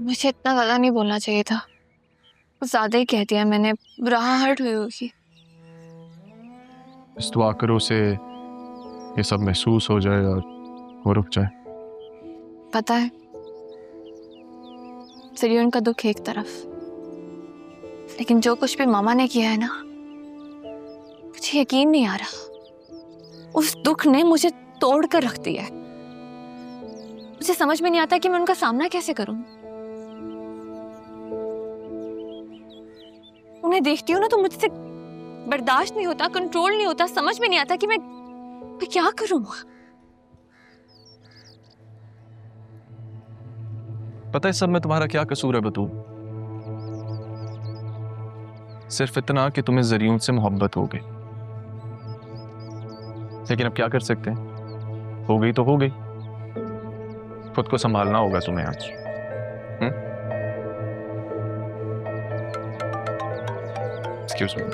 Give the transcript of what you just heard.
मुझे इतना गला नहीं बोलना चाहिए था, कुछ ज्यादा ही कह दिया मैंने, बुराहट हुई होगी। बस दुआ करो उसे ये सब महसूस हो जाए और वो रुक जाए। पता है, सिरियन का दुख एक तरफ, लेकिन जो कुछ भी मामा ने किया है ना, मुझे यकीन नहीं आ रहा। उस दुख ने मुझे तोड़ कर रख दिया है। मुझे समझ में नहीं आता कि मैं उनका सामना कैसे करूं। उन्हें देखती हूँ ना तो मुझसे बर्दाश्त नहीं होता, कंट्रोल नहीं होता, समझ में नहीं आता कि मैं क्या करूं। पता है सब में तुम्हारा क्या कसूर है बतूल? सिर्फ इतना कि तुम्हें ज़रियून से मोहब्बत हो गई, लेकिन अब क्या कर सकते हैं, हो गई तो हो गई। खुद को संभालना होगा तुम्हें आज। Excuse me.